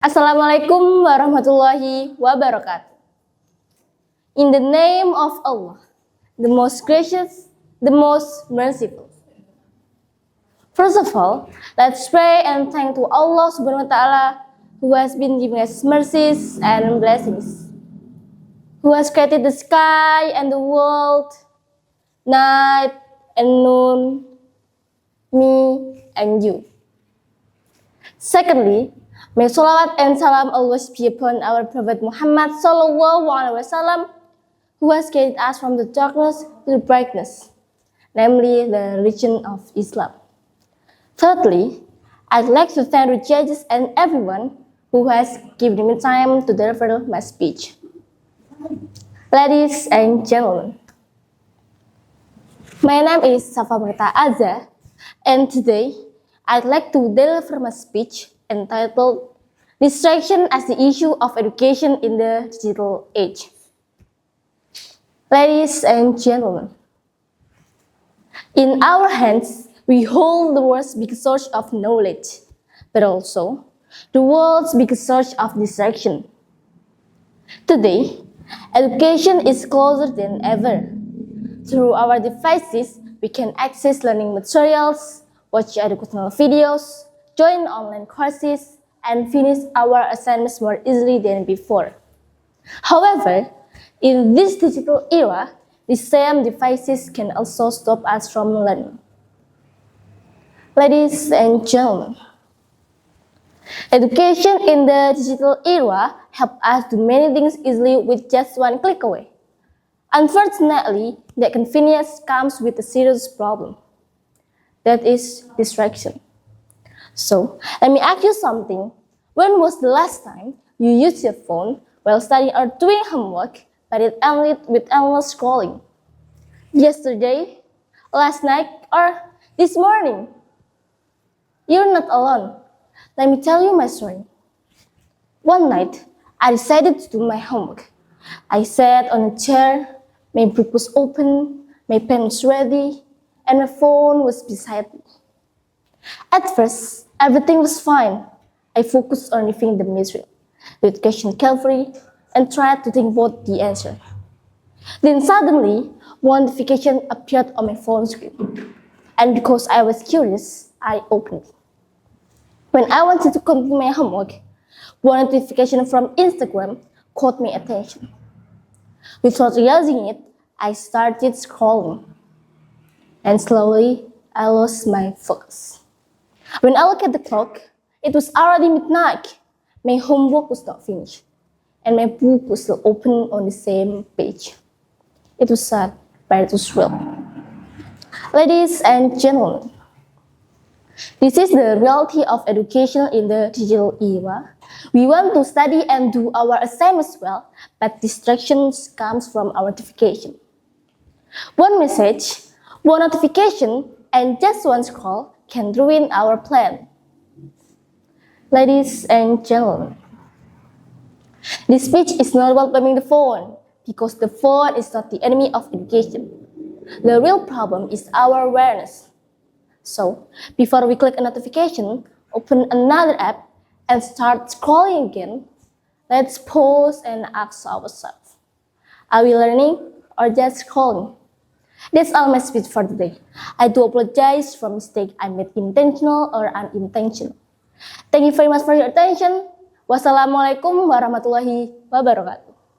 Assalamualaikum warahmatullahi wabarakatuh. In the name of Allah, the most gracious, the most merciful. First of all, let's pray and thank to Allah Subhanahu wa Ta'ala, who has been giving us mercies and blessings, who has created the sky and the world, night and noon, me and you. Secondly, may salawat and salam always be upon our Prophet Muhammad Sallallahu Alaihi Wasallam, who has guided us from the darkness to the brightness, namely the religion of Islam. Thirdly, I'd like to thank the judges and everyone who has given me time to deliver my speech. Ladies and gentlemen, my name is Safa Amorita Azza, and today I'd like to deliver my speech entitled Distraction as the Issue of Education in the Digital Age. Ladies and gentlemen, in our hands, we hold the world's biggest source of knowledge, but also the world's biggest source of distraction. Today, education is closer than ever. Through our devices, we can access learning materials, watch educational videos, join online courses, and finish our assignments more easily than before. However, in this digital era, the same devices can also stop us from learning. Ladies and gentlemen, education in the digital era helps us do many things easily with just one click away. Unfortunately, that convenience comes with a serious problem. That is distraction. So, let me ask you something. When was the last time you used your phone while studying or doing homework, but it ended with endless scrolling? Yesterday, last night, or this morning? You're not alone. Let me tell you my story. One night, I decided to do my homework. I sat on a chair, my book was open, my pen was ready, and my phone was beside me. At first, everything was fine. I focused on reading the mystery, the question carefully, and tried to think about the answer. Then suddenly, one notification appeared on my phone screen. And because I was curious, I opened it. When I wanted to complete my homework, one notification from Instagram caught my attention. Without realizing it, I started scrolling. And slowly, I lost my focus. When I looked at the clock, it was already midnight. My homework was not finished, and my book was still open on the same page. It was sad, but it was real. Ladies and gentlemen, this is the reality of education in the digital era. We want to study and do our assignments well, but distractions comes from our notification. One message, one notification, and just one scroll can ruin our plan. Ladies and gentlemen, this speech is not about blaming the phone, because the phone is not the enemy of education. The real problem is our awareness. So, before we click a notification, open another app, and start scrolling again, let's pause and ask ourselves, are we learning or just scrolling? That's all my speech for today. I do apologize for mistake I made intentional or unintentional. Thank you very much for your attention. Wassalamualaikum warahmatullahi wabarakatuh.